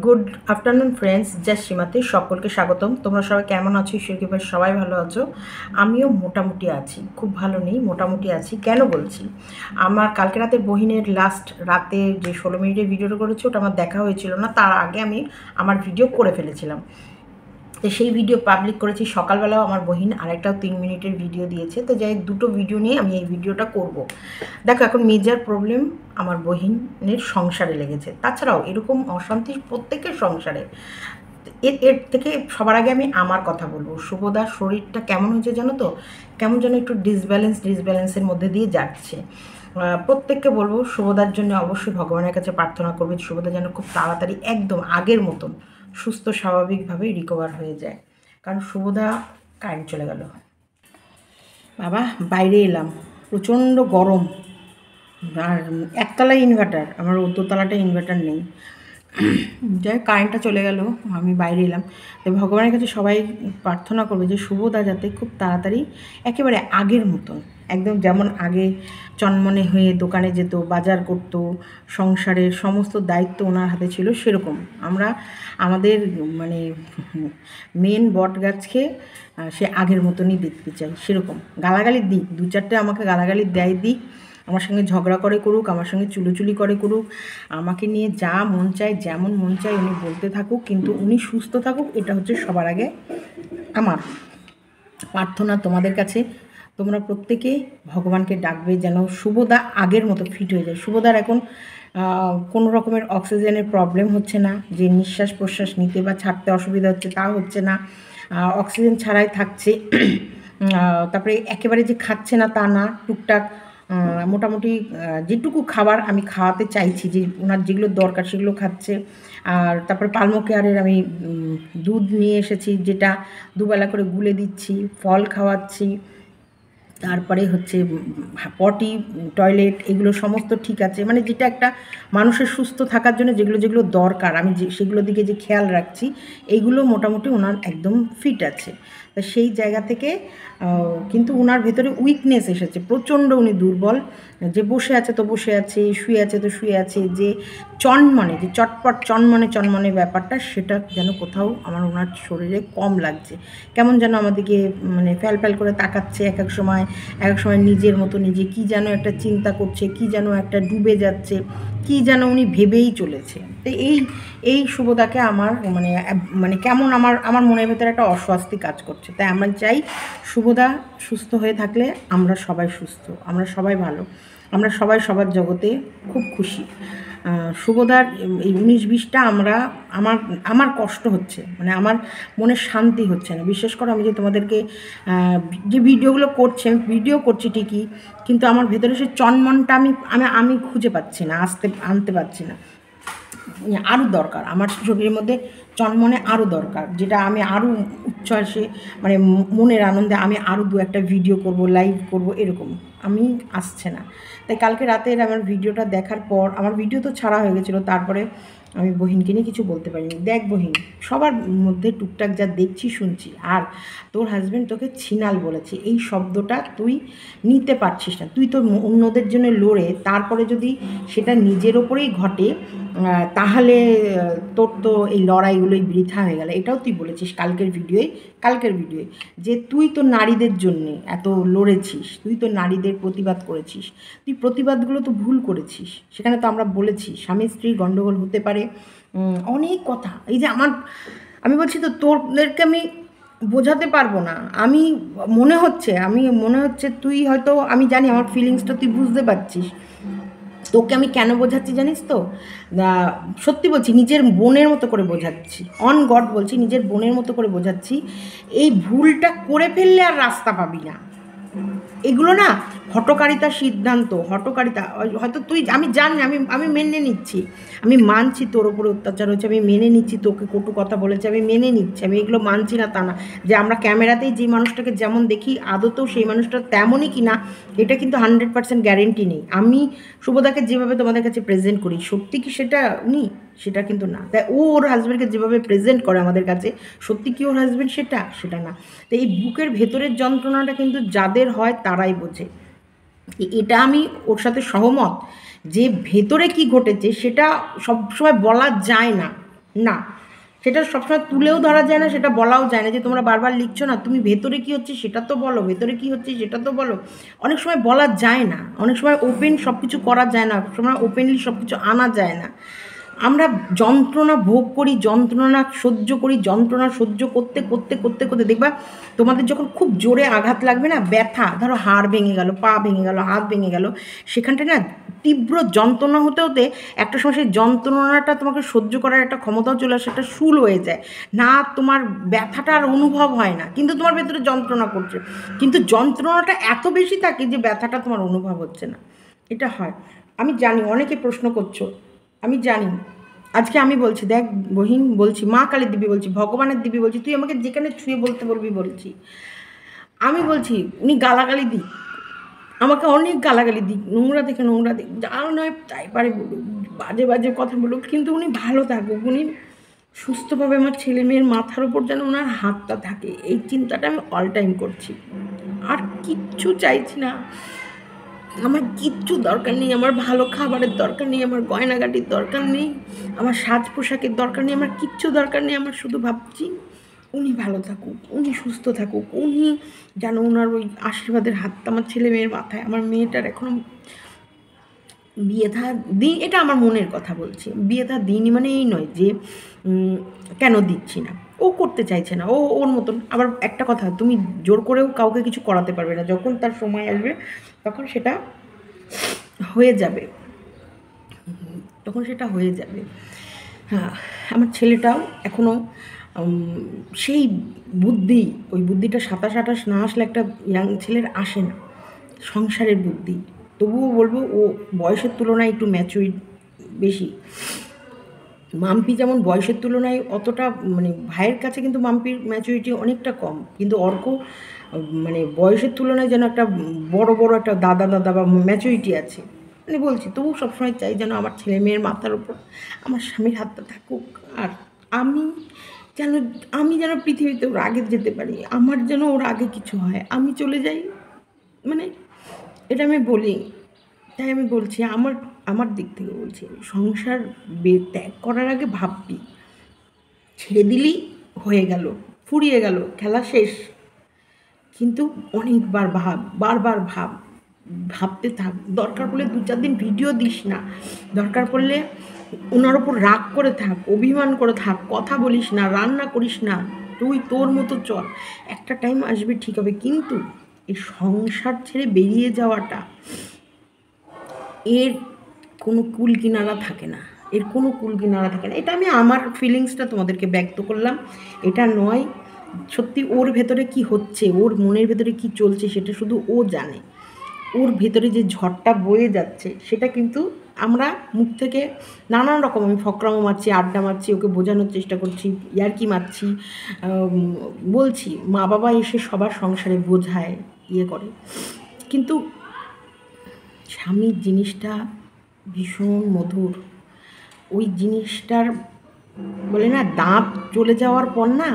Good afternoon friends, just সীমাতে সকলকে স্বাগতম। তোমরা সবাই কেমন আছো? ঈশ্বর কৃপায় সবাই ভালো আছো। আমিও মোটামুটি আছি, খুব ভালো নেই, মোটামুটি আছি। কেন বলছি, আমার কালকে রাতে বহিনের লাস্ট রাতে যে 16 মিনিটের ভিডিওটা করেছি ওটা আমার দেখা হয়েছিল না, তার আগে আমি আমার ভিডিও করে ফেলেছিলাম। তো সেই ভিডিও পাবলিক করেছি সকালবেলাও। আমার বহিন আরেকটাও 3 মিনিটের ভিডিও দিয়েছে। তো যাই হোক, দুটো ভিডিও নিয়ে আমি এই ভিডিওটা করব। দেখো, এখন মেজর প্রবলেম আমার বহিনের সংসারে লেগেছে। তাছাড়াও এরকম অশান্তি প্রত্যেকের সংসারে। এর থেকে সবার আগে আমি আমার কথা বলবো। শুভদার শরীরটা কেমন হয়েছে জানো তো? কেমন যেন একটু ডিসব্যালেন্সের মধ্যে দিয়ে যাচ্ছে। প্রত্যেককে বলবো শুভদার জন্য অবশ্যই ভগবানের কাছে প্রার্থনা করবে, শুভদা যেন খুব তাড়াতাড়ি একদম আগের মতন সুস্থ স্বাভাবিকভাবে রিকভার হয়ে যায়। কারণ শুভদা, কারেন্ট চলে গেল বাবা, বাইরে এলাম, প্রচণ্ড গরম। আর একতলায় ইনভার্টার, আমার দোতলাটায় ইনভার্টার নেই। যাই কারেন্টটা চলে গেল, আমি বাইরে এলাম। তো ভগবানের কাছে সবাই প্রার্থনা করবে যে শুভদা যাতে খুব তাড়াতাড়ি একেবারে আগের মতন, একদম যেমন আগে চনমনে হয়ে দোকানে যেত, বাজার করত, সংসারের সমস্ত দায়িত্ব ওনার হাতে ছিল, সেরকম আমরা আমাদের মানে মেন বট গাছকে সে আগের মতনই দেখতে চাই। সেরকম গালাগালি দিক, 2-4টে আমাকে গালাগালি দেয়, দিক, আমার সঙ্গে ঝগড়া করে করুক, আমার সঙ্গে চুলোচুলি করে করুক, আমাকে নিয়ে যা মন চায় যেমন মন চায় উনি বলতে থাকুক, কিন্তু উনি সুস্থ থাকুক, এটা হচ্ছে সবার আগে আমার প্রার্থনা তোমাদের কাছে। তোমরা প্রত্যেকে ভগবানকে ডাকবে যেন শুভদা আগের মতো ফিট হয়ে যায়। শুভদার এখন কোনো রকমের অক্সিজেনের প্রবলেম হচ্ছে না, যে নিঃশ্বাস প্রশ্বাস নিতে বা ছাড়তে অসুবিধা হচ্ছে তা হচ্ছে না, অক্সিজেন ছাড়াই থাকছে। তারপরে একেবারে যে খাচ্ছে না তা না, টুকটাক মোটামুটি যেটুকু খাবার আমি খাওয়াতে চাইছি, যে ওনার যেগুলো দরকার সেগুলো খাচ্ছে। আর তারপরে পালমো কেয়ারের আমি দুধ নিয়ে এসেছি, যেটা দুবেলা করে গুলে দিচ্ছি, ফল খাওয়াচ্ছি। তারপরে হচ্ছে পটি, টয়লেট, এগুলো সমস্ত ঠিক আছে, মানে যেটা একটা মানুষের সুস্থ থাকার জন্য যেগুলো যেগুলো দরকার আমি সেগুলোর দিকে যে খেয়াল রাখছি, এইগুলো মোটামুটি ওনার একদম ফিট আছে। তা সেই জায়গা থেকে কিন্তু ওনার ভেতরে উইকনেস এসেছে, প্রচণ্ড উনি দুর্বল। যে বসে আছে তো বসে আছে, শুয়ে আছে তো শুয়ে আছে, যে চনমনে, যে চটপট চনমনে ব্যাপারটা, সেটা যেন কোথাও আমার ওনার শরীরে কম লাগছে। কেমন যেন আমাদেরকে মানে ফ্যাল করে তাকাচ্ছে এক এক সময়, নিজের মতো নিজে কী যেন একটা চিন্তা করছে, কী যেন একটা ডুবে যাচ্ছে, কী যেন উনি ভেবেই চলেছে। তো এই শুভদাকে আমার মানে কেমন আমার মনের ভেতরে একটা অস্বস্তি কাজ করছে। তাই আমরা চাই শুভদা সুস্থ হয়ে থাকলে আমরা সবাই সুস্থ, আমরা সবাই ভালো, আমরা সবাই সবার জগতে খুব খুশি। শুভদার এই 19-20টা আমার কষ্ট হচ্ছে, মানে আমার মনে শান্তি হচ্ছে না। বিশেষ করে আমি যে তোমাদেরকে যে ভিডিওগুলো করছি, আমি ভিডিও করছি ঠিকই, কিন্তু আমার ভেতরে সে চনমনটা আমি খুঁজে পাচ্ছি না, আনতে পারছি না। আরও দরকার আমার শরীরের মধ্যে, চনমনে আরও দরকার, যেটা আমি আরও উচ্ছ্বাসে মানে মনের আনন্দে আমি আরও 2-একটা ভিডিও করব, লাইভ করব, এরকম আমি আসছে না। তাই কালকে রাতের আমার ভিডিওটা দেখার পর, আমার ভিডিও তো ছাড়া হয়ে গেছিলো, তারপরে আমি বহিনকে নিয়ে কিছু বলতে পারিনি। দেখ বহিন, সবার মধ্যে টুকটাক যা দেখছি শুনছি, আর তোর হাজব্যান্ড তোকে ছিনাল বলেছে, এই শব্দটা তুই নিতে পারছিস না। তুই তো অন্যদের জন্য লড়ে তারপরে যদি সেটা নিজের ওপরেই ঘটে, তাহলে তোর তো এই লড়াইগুলোই বৃথা হয়ে গেল। এটাও তুই বলেছিস কালকের ভিডিওয়ে, যে তুই তো নারীদের জন্যে এত লড়েছিস, তুই তো নারীদের প্রতিবাদ করেছিস, তুই প্রতিবাদগুলো তো ভুল করেছিস। সেখানে তো আমরা বলেছি স্বামী স্ত্রীর গণ্ডগোল হতে পারে, অনেক কথা। এই যে আমি বলছি তো তোদেরকে আমি বোঝাতে পারবো না। মনে হচ্ছে তুই হয়তো, আমি জানি আমার ফিলিংসটা তুই বুঝতে পারছিস। তোকে আমি কেন বোঝাচ্ছি জানিস তো? সত্যি বলছি, নিজের বোনের মতো করে বোঝাচ্ছি, অন গড বলছি, নিজের বোনের মতো করে বোঝাচ্ছি। এই ভুলটা করে ফেললে আর রাস্তা পাবি না। এগুলো না হঠকারিতার সিদ্ধান্ত, হঠকারিতা। হয়তো তুই, আমি জানি, আমি মেনে নিচ্ছি, আমি মানছি তোর ওপরে অত্যাচার হয়েছে, আমি মেনে নিচ্ছি তোকে কটু কথা বলেছে, আমি মেনে নিচ্ছি, আমি এগুলো মানছি না তা না। যে আমরা ক্যামেরাতেই যে মানুষটাকে যেমন দেখি আদতেও সেই মানুষটা তেমনই কি না, এটা কিন্তু 100% গ্যারেন্টি নেই। আমি শুভদাকে যেভাবে তোমাদের কাছে প্রেজেন্ট করি, সত্যি কি সেটা উনি? সেটা কিন্তু না। তাই ওর হাজব্যান্ডকে যেভাবে প্রেজেন্ট করে আমাদের কাছে, সত্যি কি ওর হাজব্যান্ড সেটা না। তো এই বুকের ভেতরের যন্ত্রণাটা কিন্তু যাদের হয় তারাই বোঝে। এটা আমি ওর সাথে সহমত, যে ভেতরে কি ঘটেছে সেটা সবসময় বলা যায় না, না সেটা সবসময় তুলেও ধরা যায় না, সেটা বলাও যায় না। যে তোমরা বারবার লিখছো না, তুমি ভেতরে কি হচ্ছে সেটা তো বলো, ভেতরে কি হচ্ছে সেটা তো বলো। অনেক সময় বলা যায় না, অনেক সময় ওপেন সব কিছু করা যায় না, সময় ওপেনলি সব কিছু আনা যায় না। আমরা যন্ত্রণা ভোগ করি, যন্ত্রণা সহ্য করি, যন্ত্রণা সহ্য করতে করতে করতে করতে দেখবা তোমাদের যখন খুব জোরে আঘাত লাগবে না, ব্যথা, ধরো হাড় ভেঙে গেল, পা ভেঙে গেল, হাত ভেঙে গেল, সেখানটা না তীব্র যন্ত্রণা হতে হতে একটা সময় সেই যন্ত্রণাটা তোমাকে সহ্য করার একটা ক্ষমতাও চলে আসে, একটা শুল হয়ে যায় না, তোমার ব্যথাটা আর অনুভব হয় না, কিন্তু তোমার ভেতরে যন্ত্রণা করছে, কিন্তু যন্ত্রণাটা এত বেশি থাকে যে ব্যথাটা তোমার অনুভব হচ্ছে না। এটা হয়। আমি জানি অনেকে প্রশ্ন করছো, আমি জানি। আজকে আমি বলছি, দেখ বহিন, বলছি মা কালীর দিবি বলছি, ভগবানের দিবি বলছি, তুই আমাকে যেখানে ছুঁয়ে বলতে বলবি বলছি। আমি বলছি উনি গালাগালি দিক, আমাকে অনেক গালাগালি দিক, নোংরা দেখে নোংরা দিক, যা নয় তাই পারে বলুক, বাজে বাজে কথা বলুক, কিন্তু উনি ভালো থাকুক, উনি সুস্থভাবে আমার ছেলে মেয়ের মাথার ওপর যেন ওনার হাতটা থাকে, এই চিন্তাটা আমি অল টাইম করছি। আর কিচ্ছু চাইছি না, আমার কিচ্ছু দরকার নেই, আমার ভালো খাবারের দরকার নেই, আমার গয়নাগাটির দরকার নেই, আমার সাজ পোশাকের দরকার নেই, আমার কিচ্ছু দরকার নেই। আমার শুধু ভাবছি উনি ভালো থাকুক, উনি সুস্থ থাকুক, উনি যেন ওনার ওই আশীর্বাদের হাতটা আমার ছেলে মেয়ের মাথায়, আমার মেয়েটার এখনো বিয়ে থা দিই, এটা আমার মনের কথা বলছি, বিয়ে থা দিইনি মানে এই নয় যে কেন দিচ্ছি না, ও করতে চাইছে না, ও ওর মতন। আবার একটা কথা, তুমি জোর করেও কাউকে কিছু করাতে পারবে না, যখন তার সময় আসবে তখন সেটা হয়ে যাবে, তখন সেটা হয়ে যাবে। হ্যাঁ, আমার ছেলেটাও এখনও সেই বুদ্ধি, ওই বুদ্ধিটা 27-28 না আসলে একটা ইয়াং ছেলের আসে না, সংসারের বুদ্ধি। তবুও বলবো ও বয়সের তুলনায় একটু ম্যাচুরিট বেশি। মাম্পি যেমন বয়সের তুলনায় অতটা, মানে ভাইয়ের কাছে কিন্তু মাম্পির ম্যাচুরিটি অনেকটা কম, কিন্তু অর্ক মানে বয়সের তুলনায় যেন একটা বড় বড় একটা দাদা দাদা বা ম্যাচুরিটি আছে। মানে বলছি তবু সবসময় চাই যেন আমার ছেলে মেয়ের মাথার উপর আমার স্বামীর হাতটা থাকুক, আর আমি যেন আমি যেন পৃথিবীতে ওর আগে যেতে পারি, আমার যেন ওর আগে কিছু হয়, আমি চলে যাই, মানে এটা আমি বলি। তাই আমি বলছি আমার আমার দিক থেকে বলছি, সংসার ত্যাগ করার আগে ভাববি, ছেড়ে দিলি হয়ে গেল, ফুরিয়ে গেল, খেলা শেষ। কিন্তু অনেকবার ভাব, বারবার ভাব, ভাবতে থাক, দরকার পড়লে 2-4 দিন ভিডিও দিস না, দরকার পড়লে ওনার ওপর রাগ করে থাক, অভিমান করে থাক, কথা বলিস না, রান্না করিস না, তুই তোর মতো চল, একটা টাইম আসবে ঠিক হবে। কিন্তু এই সংসার ছেড়ে বেরিয়ে যাওয়াটা, এর কোনো কুল কিনারা থাকে না, এর কোনো কুল কিনারা থাকে না। এটা আমি আমার ফিলিংসটা তোমাদেরকে ব্যক্ত করলাম, এটা নয় সত্যি ওর ভেতরে কি হচ্ছে, ওর মনের ভেতরে কি চলছে সেটা শুধু ও জানে। ওর ভেতরে যে ঝড়টা বয়ে যাচ্ছে সেটা কিন্তু আমরা মুখ থেকে নানান রকম, আমি ফকরামো মারছি, আড্ডা মারছি, ওকে বোঝানোর চেষ্টা করছি, ইয়ার্কি মারছি, বলছি মা বাবা এসে সবার সংসারে বোঝায়, ইয়ে করে, কিন্তু স্বামীর জিনিসটা ভীষণ মধুর। ওই জিনিসটার বলে না, দাঁত চলে যাওয়ার পর না,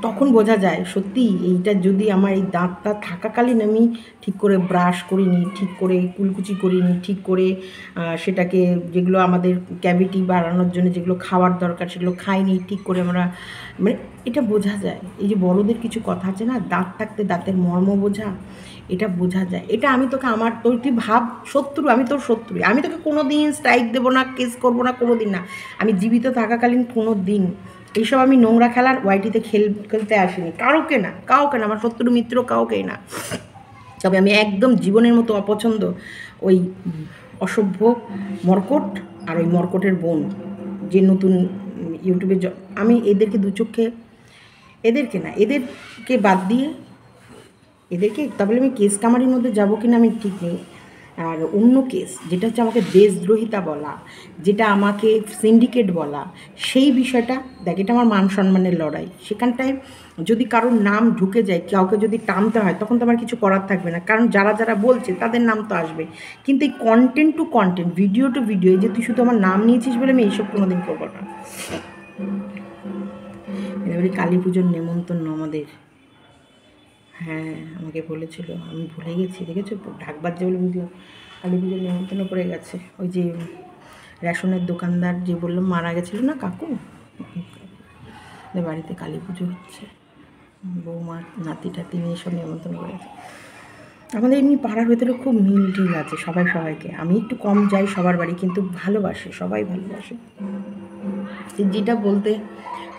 তখন বোঝা যায় সত্যি এইটা যদি আমার এই দাঁতটা থাকাকালীন আমি ঠিক করে ব্রাশ করিনি, ঠিক করে কুলকুচি করিনি, ঠিক করে সেটাকে যেগুলো আমাদের ক্যাভিটি বাড়ানোর জন্য যেগুলো খাওয়ার দরকার সেগুলো খাইনি, ঠিক করে আমরা, মানে এটা বোঝা যায়। এই যে বড়দের কিছু কথা আছে না, দাঁত থাকতে দাঁতের মর্ম বোঝা, এটা বোঝা যায়। এটা আমি তোকে, আমার তোর তুই ভাব শত্রু, আমি তোর শত্রু, আমি তোকে কোনো দিন স্ট্রাইক দেবো না, কেস করবো না, কোনো দিন না। আমি জীবিত থাকাকালীন কোনো দিন এইসব আমি নোংরা খেলার ওয়াইটিতে খেলতে আসিনি, কাউকে না, আমার শত্রু মিত্র কাউকেই না। তবে আমি একদম জীবনের মতো অপছন্দ ওই অসভ্য মর্কট আর ওই মর্কটের বোন যে নতুন ইউটিউবে, আমি এদেরকে দু চোখে, এদেরকে না, এদেরকে বাদ দিয়ে এদেরকে, তাহলে আমি কেস কামারির মধ্যে যাবো কিনা আমি ঠিক নেই। আর অন্য কেস যেটা হচ্ছে আমাকে দেশদ্রোহিতা বলা, যেটা আমাকে সিন্ডিকেট বলা, সেই বিষয়টা দেখ, এটা আমার মান সম্মানের লড়াই। সেখানটায় যদি কারোর নাম ঢুকে যায়, কাউকে যদি টানতে হয়, তখন তো আমার কিছু করার থাকবে না, কারণ যারা যারা বলছে তাদের নাম তো আসবে। কিন্তু এই content to content, video to video, এই যে তুই শুধু আমার নাম নিয়েছিস বলে আমি এইসব কোনোদিন করবো না। এবারে কালী পুজোর নেমন্তন্ন আমাদের, হ্যাঁ, আমাকে বলেছিল, আমি ভুলে গেছি, দেখেছো ঢাকবার যে বলে বুঝলাম কালী পুজোর নেমন্তন্ন করে গেছে। ওই যে রেশনের দোকানদার যে বললাম মারা গেছিলো না কাকু, বাড়িতে কালী পুজো হচ্ছে, বৌমা নাতি টাতি নিয়ে সব নেমন্তন্ন করে গেছে। আমাদের এমনি পাড়ার ভেতরে খুব মিল টিল আছে সবাই সবাইকে, আমি একটু কম যাই সবার বাড়ি, কিন্তু ভালোবাসে, সবাই ভালোবাসে। যেটা বলতে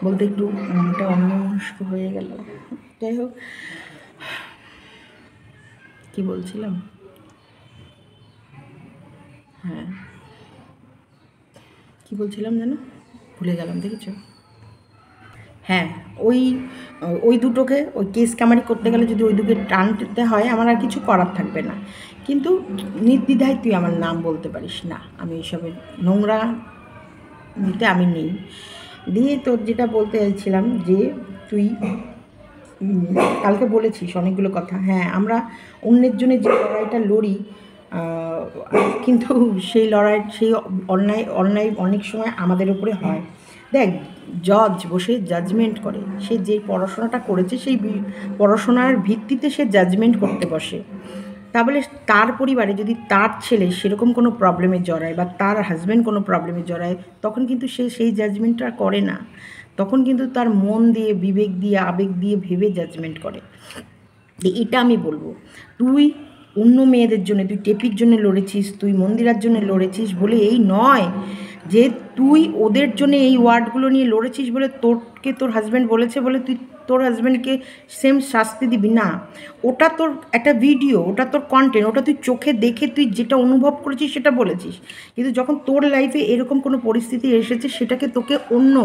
বলতে একটু মনটা অন্যমনস্ক হয়ে গেল। যাই হোক, কী বলছিলাম, হ্যাঁ কী বলছিলাম যেন ভুলে গেলাম, দেখেছো। হ্যাঁ, ওই ওই দুটোকে ওই কেস কামারি করতে গেলে যদি ওই দুটোকে টানতে হয়, আমার আর কিছু করার থাকবে না। কিন্তু নির্দ্বিধায় তুই আমার নাম বলতে পারিস না, আমি এইসবের নোংরা নিতে আমি নেই। দিয়ে তোর যেটা বলতে চাইছিলাম যে তুই কালকে বলেছিস অনেকগুলো কথা। হ্যাঁ, আমরা অন্যের জন্য যে লড়াইটা লড়ি, কিন্তু সেই লড়াই, সেই অন্যায় অন্যায় অনেক সময় আমাদের উপরে হয়। দেখ, জজ বসে জাজমেন্ট করে, সে যে পড়াশোনাটা করেছে সেই পড়াশোনার ভিত্তিতে সে জাজমেন্ট করতে বসে। তা বলে তার পরিবারে যদি তার ছেলে সেরকম কোনো প্রবলেমে জড়ায় বা তার হাজব্যান্ড কোনো প্রবলেমে জড়ায়, তখন কিন্তু সে সেই জাজমেন্টটা করে না, তখন কিন্তু তার মন দিয়ে, বিবেক দিয়ে, আবেগ দিয়ে ভেবে জাজমেন্ট করে। এটা আমি বলবো, তুই অন্য মেয়েদের জন্য, তুই টেপির জন্য লড়েছিস, তুই মন্দিরার জন্য লড়েছিস বলে এই নয় যে তুই ওদের জন্য এই ওয়ার্ডগুলো নিয়ে লড়েছিস বলে তোরকে তোর হাজব্যান্ড বলেছে বলে তুই তোর হাজব্যান্ডকে সেম শাস্তি দিবি না। ওটা তোর একটা ভিডিও, ওটা তোর কন্টেন্ট, ওটা তুই চোখে দেখে তুই যেটা অনুভব করেছিস সেটা বলেছিস। কিন্তু যখন তোর লাইফে এরকম কোনো পরিস্থিতি এসেছে, সেটাকে তোকে অন্য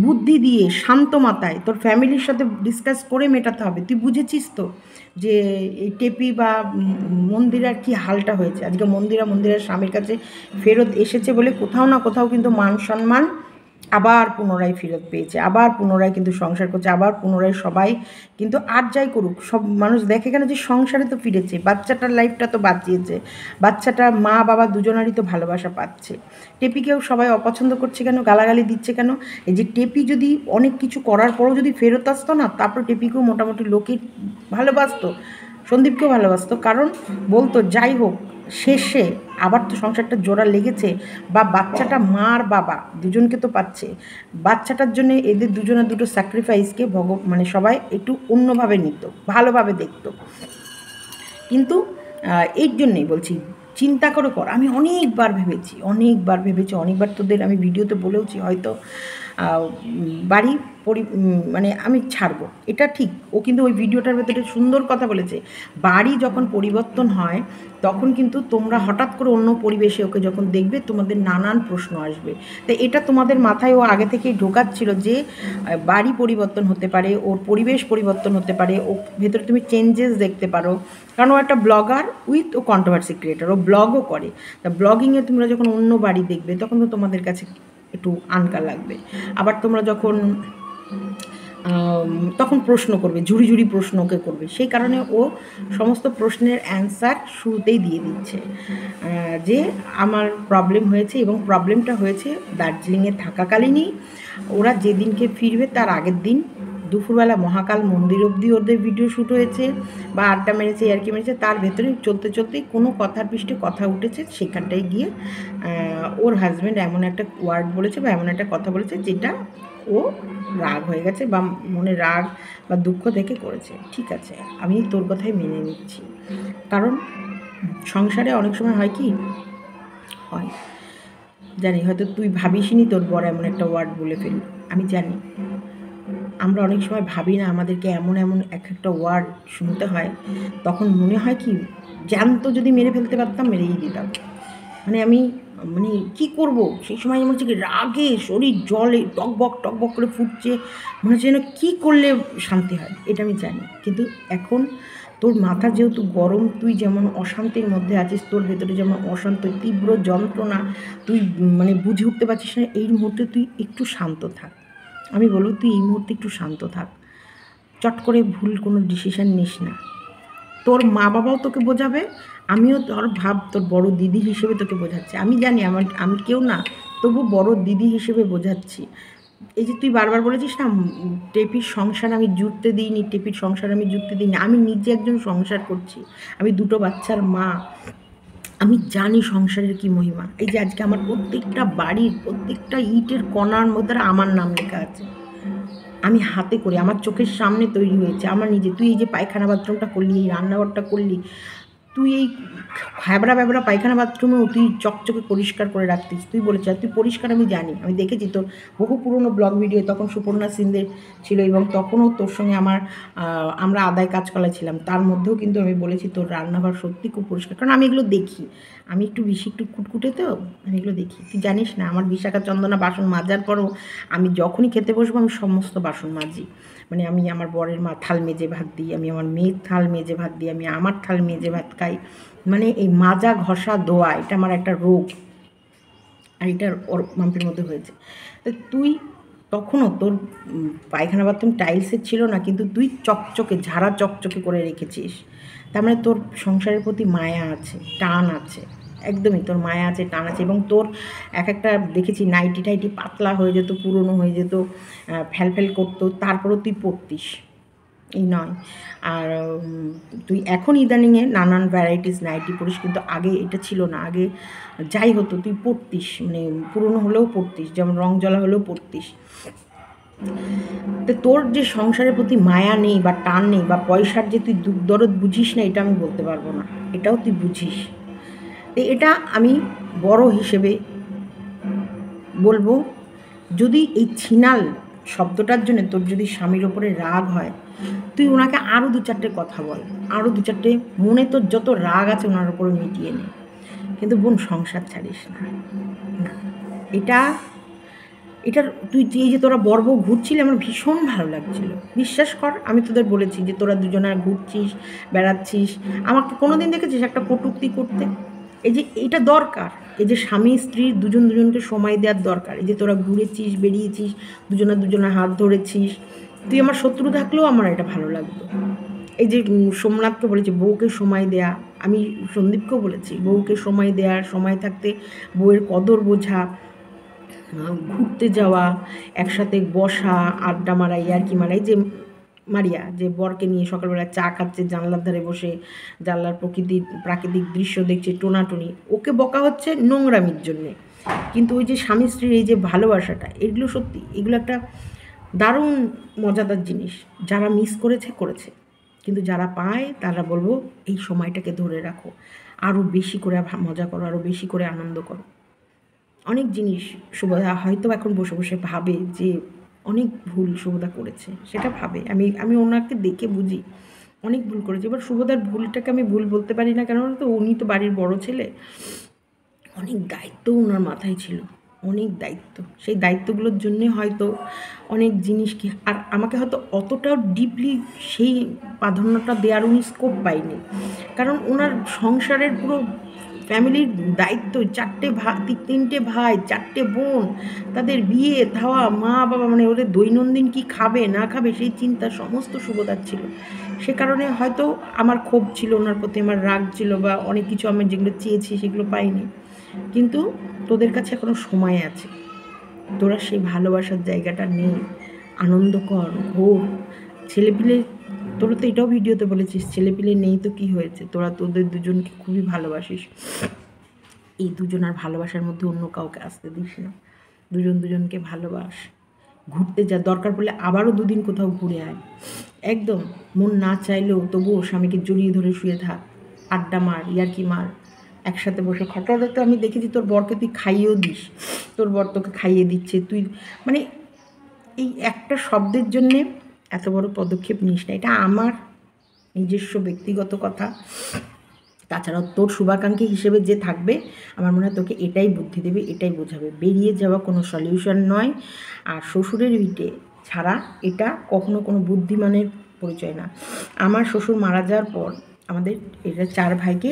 বুদ্ধি দিয়ে শান্ত মাথায় তোর ফ্যামিলির সাথে ডিসকাস করে মেটাতে হবে। তুই বুঝেছিস তো যে এই টেপি বা মন্দিরার কি হালটা হয়েছে। আজকে মন্দিরার স্বামীর কাছে ফেরত এসেছে বলে কোথাও না কোথাও কিন্তু মান সম্মান আবার পুনরায় ফেরত পেয়েছে, আবার পুনরায় কিন্তু সংসার করছে, আবার পুনরায় সবাই কিন্তু আর যাই করুক সব মানুষ দেখে কেন যে সংসারে তো ফিরেছে, বাচ্চাটার লাইফটা তো বাঁচিয়েছে, বাচ্চাটা মা বাবা দুজনারই তো ভালোবাসা পাচ্ছে। টেপিকেও সবাই অপছন্দ করছে কেন, গালাগালি দিচ্ছে কেন? এই যে টেপি যদি অনেক কিছু করার পরও যদি ফেরত আসতো না, তারপর টেপিকেও মোটামুটি লোকে ভালোবাসতো, সন্দীপকেও ভালোবাসতো, কারণ বলতো যাই হোক শেষে আবার তো সংসারটা জোড়া লেগেছে, বা বাচ্চাটা মা আর বাবা দুজনকে তো পাচ্ছে, বাচ্চাটার জন্য এদের দুজনের দুটো স্যাক্রিফাইসকে মানে সবাই একটু অন্যভাবে নিত, ভালোভাবে দেখতো। কিন্তু এর জন্যেই বলছি, চিন্তা করে কর। আমি অনেকবার ভেবেছি, অনেকবার তোদের আমি ভিডিওতে বলেওছি, হয়তো বাড়ি মানে আমি ছাড়বো, এটা ঠিক। ও কিন্তু ওই ভিডিওটার ভেতরে সুন্দর কথা বলেছে, বাড়ি যখন পরিবর্তন হয় তখন কিন্তু তোমরা হঠাৎ করে অন্য পরিবেশে ওকে যখন দেখবে, তোমাদের নানান প্রশ্ন আসবে। তাই এটা তোমাদের মাথায় ও আগে থেকেই ঢোকাচ্ছিল যে বাড়ি পরিবর্তন হতে পারে, ওর পরিবেশ পরিবর্তন হতে পারে, ও ভেতরে তুমি চেঞ্জেস দেখতে পারো, কারণ ও একটা ব্লগার উইথ ও কন্ট্রোভার্সি ক্রিয়েটার, ও ব্লগও করে। তা ব্লগিংয়ে তোমরা যখন অন্য বাড়ি দেখবে তখন তো তোমাদের কাছে একটু আনকা লাগবে। আবার তোমরা যখন তখন প্রশ্ন করবে, ঝুড়ি ঝুড়ি প্রশ্ন ওকে করবে, সেই কারণে ও সমস্ত প্রশ্নের অ্যান্সার শুরুতেই দিয়ে দিচ্ছে যে আমার প্রবলেম হয়েছে, এবং প্রবলেমটা হয়েছে দার্জিলিংয়ে থাকাকালীনই। ওরা যেদিনকে ফিরবে তার আগের দিন দুপুরবেলা মহাকাল মন্দির অবধি ওদের ভিডিও শ্যুট হয়েছে, বা আড্ডা মেরেছে, ইয়ার্কি মেরেছে, তার ভেতরে চলতে চলতেই কোনো কথার পৃষ্ঠে কথা উঠেছে, সেখানটায় গিয়ে ওর হাজব্যান্ড এমন একটা ওয়ার্ড বলেছে বা এমন একটা কথা বলেছে যেটা ও রাগ হয়ে গেছে, বা মনে রাগ বা দুঃখ থেকে করেছে। ঠিক আছে, আমি তোর কথাই মেনে নিচ্ছি, কারণ সংসারে অনেক সময় হয় কি হয় জানি, হয়তো তুই ভাবিসনি তোর বর এমন একটা ওয়ার্ড বলে ফেলল, আমি জানি। আমরা অনেক সময় ভাবি না, আমাদেরকে এমন এমন এক একটা ওয়ার্ড শুনতে হয়, তখন মনে হয় কি জ্যান্ত যদি মেরে ফেলতে পারতাম মেরেই দিতাম। মানে আমি মানে কী করব সেই সময় মনে হচ্ছে কি রাগে শরীর জলে টকবক করে ফুটছে, মনে হচ্ছে যেন কী করলে শান্তি হয়, এটা আমি জানি। কিন্তু এখন তোর মাথা যেহেতু গরম, তুই যেমন অশান্তির মধ্যে আছিস, তোর ভেতরে যেমন অশান্ত তীব্র যন্ত্রণা, তুই মানে বুঝে উঠতে পারছিস না, এই মুহূর্তে তুই একটু শান্ত থাক। আমি বলবো তুই এই মুহূর্তে একটু শান্ত থাক, চট করে ভুল কোনো ডিসিশান নিস না। তোর মা বাবাও তোকে বোঝাবে, আমিও তোর ভাব তোর বড় দিদি হিসেবে তোকে বোঝাচ্ছি, আমি জানি আমি কেউ না, তবু বড় দিদি হিসেবে বোঝাচ্ছি। এই যে তুই বারবার বলেছিস না টেপির সংসার আমি জুড়তে দিইনি, টেপির সংসার আমি জুড়তে দিইনি, আমি নিজে একজন সংসার করছি, আমি দুটো বাচ্চার মা, আমি জানি সংসারের কি মহিমা। এই যে আজকে আমার প্রত্যেকটা বাড়ির প্রত্যেকটা ইটের কণার মধ্যে আমার নাম লেখা আছে, আমি হাতে করি, আমার চোখের সামনে তৈরি হয়েছে, আমার নিজে। তুই এই যে পায়খানা বাথরুমটা করলি, এই রান্নাঘরটা করলি, তুই এই হ্যাবড়া ব্যাবড়া পায়খানা বাথরুমেও তুই চকচকে পরিষ্কার করে রাখতিস, তুই বলেছিস। আর তুই পরিষ্কার আমি জানি, আমি দেখেছি তোর বহু পুরনো ব্লগ ভিডিও, তখন সুপর্ণা সিন্দে ছিল এবং তখনও তোর সঙ্গে আমরা আদায় কাজকলা ছিলাম, তার মধ্যেও কিন্তু আমি বলেছি তোর রান্নাঘর সত্যি খুব পরিষ্কার, কারণ আমি এগুলো দেখি, আমি একটু বেশি একটু কুটকুটে তো, আমি এগুলো দেখি। তুই জানিস না আমার বিশাখা চন্দনা বাসন মাজার পরও আমি যখনই খেতে বসবো আমি সমস্ত বাসন মাজি, মানে আমি আমার বরের থাল মেজে ভাত দিই, আমি আমার মেয়ের থাল মেজে ভাত দিই, আমি আমার থাল মেজে ভাত খাই, মানে এই মাজা ঘষা দোয়া এটা আমার একটা রোগ, আর এটা ওর মাম্পির মধ্যে হয়েছে। তো তুই তখনও তোর পায়খানা বাথরুম টাইলসের ছিল না, কিন্তু তুই চকচকে ঝাড়া চকচকে করে রেখেছিস, তার মানে তোর সংসারের প্রতি মায়া আছে, টান আছে, একদমই তোর মায়া আছে, টান আছে। এবং তোর এক একটা দেখেছি নাইটি টাইটি পাতলা হয়ে যেত, পুরনো হয়ে যেত, ফ্যাল করতো, তারপরও তুই পরতিস, এই নয়। আর তুই এখন ইদানিংয়ে নানান ভ্যারাইটিস নাইটি পরিস, কিন্তু আগে এটা ছিল না, আগে যাই হতো তুই পরতিস, মানে পুরনো হলেও পরতিস, যেমন রং জ্বলা হলেও পরতিস। তো তোর যে সংসারের প্রতি মায়া নেই বা টান নেই বা পয়সার যে তুই দুঃখ দরদ বুঝিস না, এটা আমি বলতে পারবো না, এটাও তুই বুঝিস। তো এটা আমি বড় হিসেবে বলবো, যদি এই ছিনাল শব্দটার জন্য তোর যদি স্বামীর ওপরে রাগ হয়, তুই ওনাকে আরও দু চারটে কথা বল, আরও দু চারটে মনে তোর যত রাগ আছে ওনার ওপরে মিটিয়ে নে, কিন্তু বোন সংসার ছাড়িস না। এটা এটার তুই এই যে তোরা বর বউ ঘুরছিলি, আমার ভীষণ ভালো লাগছিল, বিশ্বাস কর। আমি তোদের বলেছি যে তোরা দুজনে ঘুরছিস, বেড়াচ্ছিস, আমাকে কোনো দিন দেখেছিস একটা কটূক্তি করতে? এই যে এটা দরকার, এই যে স্বামী স্ত্রীর দুজনকে সময় দেওয়ার দরকার। এই যে তোরা ঘুরেছিস, বেরিয়েছিস, দুজনে হাত ধরেছিস, তুই আমার শত্রু থাকলেও আমার এটা ভালো লাগতো। এই যে সোমনাথকে বলেছি বউকে সময় দেয়া, আমি সন্দীপকেও বলেছি বউকে সময় দেয়া, সময় থাকতে বউয়ের কদর বোঝা, ঘুরতে যাওয়া, একসাথে বসা, আড্ডা মারা, ইয়ার্কি মারা। এই যে মারিয়া যে বরকে নিয়ে সকালবেলা চা খাচ্ছে জানলার ধারে বসে, জানলার প্রাকৃতিক দৃশ্য দেখছে, টোনাটুনি, ওকে বকা হচ্ছে নোংরামির জন্যে, কিন্তু ওই যে স্বামী স্ত্রীর এই যে ভালোবাসাটা, এগুলো সত্যি, এগুলো একটা দারুণ মজাদার জিনিস। যারা মিস করেছে, কিন্তু যারা পায় তারা বলবো এই সময়টাকে ধরে রাখো, আরও বেশি করে মজা করো, আরও বেশি করে আনন্দ করো। অনেক জিনিস শুভদা হয়তো এখন বসে বসে ভাবে যে অনেক ভুল শুভদা করেছে, সেটা ভাবে, আমি ওনাকে দেখে বুঝি অনেক ভুল করেছে। এবার শুভদার ভুলটাকে আমি ভুল বলতে পারি না, কেন তো উনি তো বাড়ির বড় ছেলে, অনেক দায়িত্ব ওনার মাথায় ছিল, অনেক দায়িত্ব, সেই দায়িত্বগুলোর জন্যে হয়তো অনেক জিনিসকে, আর আমাকে হয়তো অতটাও ডিপলি সেই প্রাধান্যটা দেওয়ার উনি স্কোপ পাইনি, কারণ ওনার সংসারের পুরো ফ্যামিলির দায়িত্ব, তিনটে ভাই, চারটে বোন, তাদের বিয়ে থাওয়া, মা বাবা, মানে ওদের দৈনন্দিন কি খাবে না খাবে সেই চিন্তা সমস্ত শুভদার ছিল। সে কারণে হয়তো আমার ক্ষোভ ছিল ওনার প্রতি, আমার রাগ ছিল, বা অনেক কিছু আমি যেগুলো চেয়েছি সেগুলো পাইনি। কিন্তু তোদের কাছে এখনো সময় আছে, তোরা সেই ভালোবাসার জায়গাটা নেই, আনন্দ কর, ঘোর, ছেলেপিলে, তোরা তো এটাও ভিডিওতে বলেছিস ছেলেপিলে নেই তো কি হয়েছে, তোরা তোদের দুজনকে খুবই ভালোবাসিস, এই দুজন আর ভালোবাসার মধ্যে অন্য কাউকে আসতে দিস না, দুজনকে ভালোবাস, ঘুরতে যা, দরকার পড়লে আবারও দুদিন কোথাও ঘুরে আয়, একদম মন না চাইলেও তবুও স্বামীকে জড়িয়ে ধরে শুয়ে থাক, আড্ডা মার, ইয়ার্কি মার, একসাথে বসে খটরা। তো আমি দেখেছি তোর বরকে তুই খাইয়েও দিস, তোর বর তোকে খাইয়ে দিচ্ছে, তুই মানে এই একটা শব্দের জন্যে এত বড় পদক্ষেপ নিস না, এটা আমার নিজস্ব ব্যক্তিগত কথা। তাছাড়াও তোর শুভাকাঙ্ক্ষী হিসেবে যে থাকবে আমার মনে হয় তোকে এটাই বুদ্ধি দেবে, এটাই বোঝাবে, বেরিয়ে যাওয়া কোনো সলিউশন নয়। আর শ্বশুরের ভিটে ছাড়া এটা কখনো কোনো বুদ্ধিমানের পরিচয় না। আমার শ্বশুর মারা যাওয়ার পর আমাদের এটা 4 ভাইকে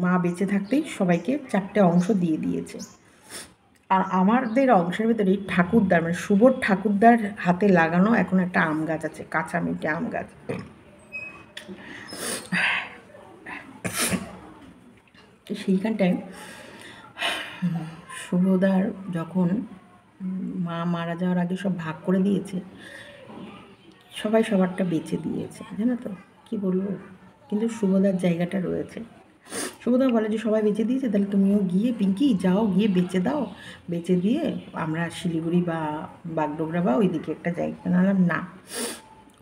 মা বেঁচে থাকতেই সবাইকে 4টে অংশ দিয়ে দিয়েছে, আর আমাদের অংশের ভেতরেই ঠাকুরদার, মানে শুভর ঠাকুরদার হাতে লাগানো এখন একটা আম গাছ আছে, কাঁচা মিঠে আম গাছ। সেইখানটায় শুভদার যখন মা মারা যাওয়ার আগে সব ভাগ করে দিয়েছে, সবাই সবারটা বেচে দিয়েছে, জানো তো কী বলবো। কিন্তু শুভদার জায়গাটা রয়েছে। শুভদা বলে যে সবাই বেচে দিয়েছে, তাহলে তুমিও গিয়ে পিঙ্কি যাও, গিয়ে বেচে দাও, বেচে দিয়ে আমরা শিলিগুড়ি বা বাগডোগরা বা ওইদিকে একটা জায়গা বানালাম। না,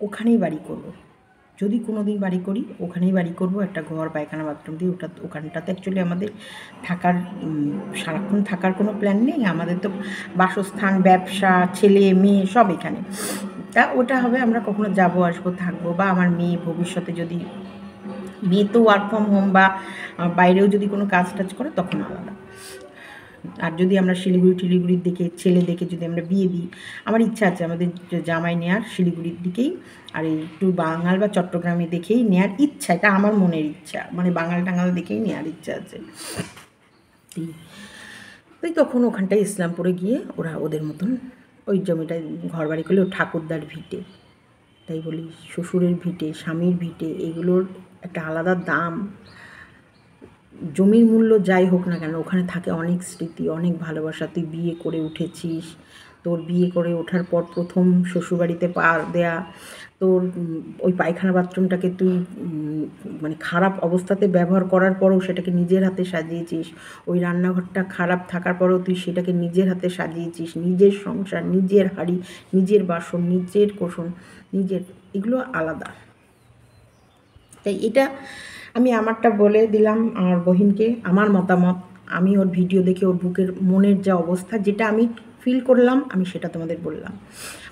ওখানেই বাড়ি করব। যদি কোনো দিন বাড়ি করি ওখানেই বাড়ি করব, একটা ঘর পায়খানা বাথরুম দিয়ে। ওখানটাতে অ্যাকচুয়ালি আমাদের থাকার সারাক্ষণ থাকার কোনো প্ল্যান নেই। আমাদের তো বাসস্থান, ব্যবসা, ছেলে মেয়ে সব এখানে। তা ওটা হবে, আমরা কখনো যাবো আসবো থাকবো, বা আমার মেয়ে ভবিষ্যতে যদি, মেয়ে তো ওয়ার্ক ফ্রম হোম বা বাইরেও যদি কোনো কাজ টাজ করে তখন আলাদা। আর যদি আমরা শিলিগুড়ির দিকে ছেলে দেখে যদি আমরা বিয়ে দিই, আমার ইচ্ছা আছে আমাদের জামাই নেওয়ার শিলিগুড়ির দিকেই, আর এই একটু বাঙাল বা চট্টগ্রামে দেখেই নেওয়ার ইচ্ছা, এটা আমার মনের ইচ্ছা, মানে বাঙাল টাঙাল দেখেই নেওয়ার ইচ্ছা আছে। তুই তখন ওখানটায় ইসলামপুরে গিয়ে ওরা ওদের মতন ওই জমিটায় ঘর বাড়ি করলে, ঠাকুরদার ভিটে, তাই বলি শ্বশুরের ভিটে, স্বামীর ভিটে, এগুলোর একটা আলাদা দাম। জমির মূল্য যাই হোক না কেন, ওখানে থাকে অনেক স্মৃতি, অনেক ভালোবাসা। তুই বিয়ে করে উঠেছিস, তোর বিয়ে করে ওঠার পর প্রথম শ্বশুরবাড়িতে পা দেয়া, তোর ওই পায়খানা বাথরুমটাকে তুই মানে খারাপ অবস্থাতে ব্যবহার করার পরেও সেটাকে নিজের হাতে সাজিয়েছিস, ওই রান্নাঘরটা খারাপ থাকার পরেও তুই সেটাকে নিজের হাতে সাজিয়েছিস, নিজের সংসার, নিজের হাঁড়ি, নিজের বাসন, নিজের কোসন, নিজের, এগুলো আলাদা। তাই এটা আমি আমারটা বলে দিলাম আমার বহিনকে, আমার মতামত। আমি ওর ভিডিও দেখে ওর বুকের মনের যা অবস্থা, যেটা আমি ফিল করলাম, আমি সেটা তোমাদের বললাম।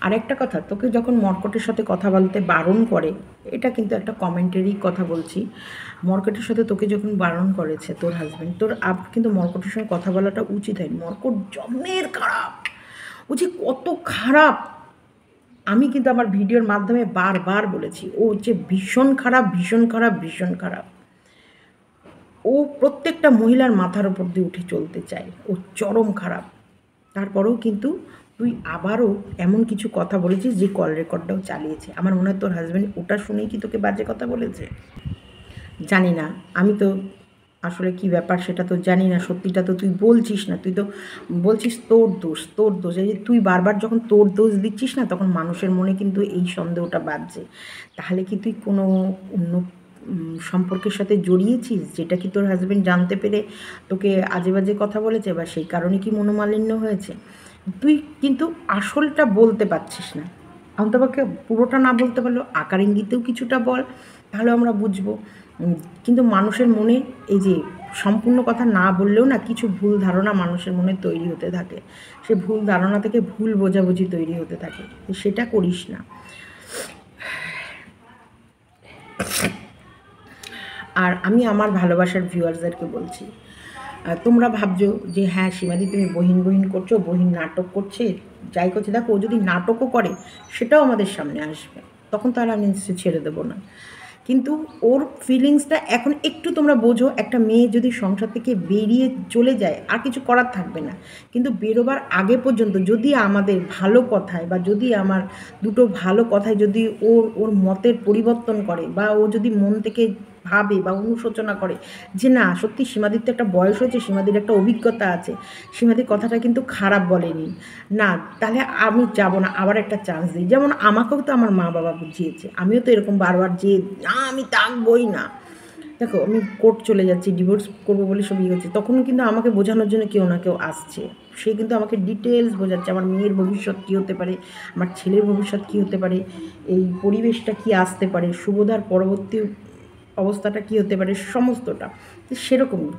আর একটা কথা, তোকে যখন মর্কটের সাথে কথা বলতে বারণ করে, এটা কিন্তু একটা কমেন্টেরই কথা বলছি, মর্কটের সাথে তোকে যখন বারণ করেছে তোর হাজব্যান্ড, তোর কিন্তু মর্কটের সঙ্গে কথা বলাটা উচিত হয়নি। মর্কট জমের খারাপ, ও যে কত খারাপ আমি কিন্তু আমার ভিডিওর মাধ্যমে বারবার বলেছি। ও হচ্ছে ভীষণ খারাপ, ভীষণ খারাপ, ভীষণ খারাপ। ও প্রত্যেকটা মহিলার মাথার ওপর দিয়ে উঠে চলতে চায়, ও চরম খারাপ। তারপরেও কিন্তু তুই আবারও এমন কিছু কথা বলেছিস যে কল রেকর্ডটাও চালিয়েছে। আমার মনে হয় তোর হাজব্যান্ড ওটা শুনেই কি তোকে বাজে কথা বলেছে, জানি না। আমি তো আসলে কি ব্যাপার সেটা তো জানি না, সত্যিটা তো তুই বলছিস না, তুই তো বলছিস তোর দোষ, তোর দোষ। এই যে তুই বারবার যখন তোর দোষ দিচ্ছিস না, তখন মানুষের মনে কিন্তু এই সন্দেহটা বাজছে। তাহলে কি তুই কোনো অন্য সম্পর্কের সাথে জড়িয়েছিস, যেটা কি তোর হাজব্যান্ড জানতে পেরে তোকে আজে বাজে কথা বলেছে, বা সেই কারণে কি মনোমালিন্য হয়েছে? তুই কিন্তু আসলটা বলতে পারছিস না। অন্তপক্ষে পুরোটা না বলতে পারলেও আকার ইঙ্গিতেও কিছুটা বল, তাহলে আমরা বুঝবো। কিন্তু মানুষের মনে এই যে সম্পূর্ণ কথা না বললেও না কিছু ভুল ধারণা মানুষের মনে তৈরি হতে থাকে, সে ভুল ধারণা থেকে ভুল বোঝাবুঝি তৈরি হতে থাকে, সেটা করিস না। আর আমি আমার ভালোবাসার ভিউয়ার্সদেরকে বলছি, তোমরা ভাবছো যে হ্যাঁ সীমাদি তুমি বহিন বহিন করছো, বহিন নাটক করছে, যাই করছে, দেখো ও যদি নাটকও করে সেটাও আমাদের সামনে আসবে, তখন তাহলে আমি নিশ্চয়ই ছেড়ে দেবো না। কিন্তু ওর ফিলিংসটা এখন একটু তোমরা বোঝো। একটা মেয়ে যদি সংসার থেকে বেরিয়ে চলে যায় আর কিছু করার থাকবে না, কিন্তু বেরোবার আগে পর্যন্ত যদি আমাদের ভালো কথায়, বা যদি আমার দুটো ভালো কথায় যদি ওর ওর মতের পরিবর্তন করে, বা ও যদি মন থেকে ভাবে বা অনুশোচনা করে যে না সত্যি সীমাদির তো একটা বয়স হয়েছে, সীমাদির একটা অভিজ্ঞতা আছে, সীমাদির কথাটা কিন্তু খারাপ বলেনি, না তাহলে আমি যাব না, আবার একটা চান্স দিই। যেমন আমাকেও তো আমার মা বাবা বুঝিয়েছে, আমিও তো এরকম বারবার যে না আমি থাকবই না। দেখো আমি কোর্ট চলে যাচ্ছি, ডিভোর্স করবো বলে সব ইয়ে হচ্ছে, তখনও কিন্তু আমাকে বোঝানোর জন্য কেউ না কেউ আসছে, সে কিন্তু আমাকে ডিটেলস বোঝাচ্ছে আমার মেয়ের ভবিষ্যৎ কী হতে পারে, আমার ছেলের ভবিষ্যৎ কী হতে পারে, এই পরিবেশটা কী আসতে পারে, শুভদার পরবর্তী অবস্থাটা কী হতে পারে, সমস্তটা সেরকমই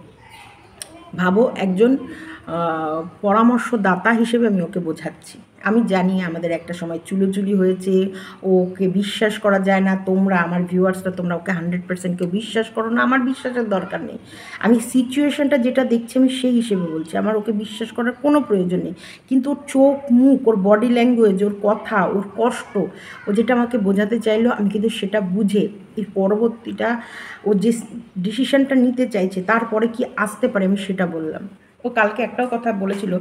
ভাবো। একজন পরামর্শদাতা হিসেবে আমি ওকে বোঝাচ্ছি। আমি জানি আমাদের একটা সময় চুলোচুলি হয়েছে, ওকে বিশ্বাস করা যায় না, তোমরা আমার ভিউয়ার্সরা তোমরা ওকে 100% কেউ বিশ্বাস করো না, আমার বিশ্বাসের দরকার নেই। আমি সিচুয়েশানটা যেটা দেখছি আমি সেই হিসেবে বলছি, আমার ওকে বিশ্বাস করার কোনো প্রয়োজন নেই। কিন্তু ওর চোখ মুখ, ওর বডি ল্যাঙ্গুয়েজ, ওর কথা, ওর কষ্ট, ও যেটা আমাকে বোঝাতে চাইলো আমি কিন্তু সেটা বুঝে এর পরবর্তীটা ও যে ডিসিশানটা নিতে চাইছে তারপরে কি আসতে পারে আমি সেটা বললাম। ও কালকে একটাও কথা বলেছিল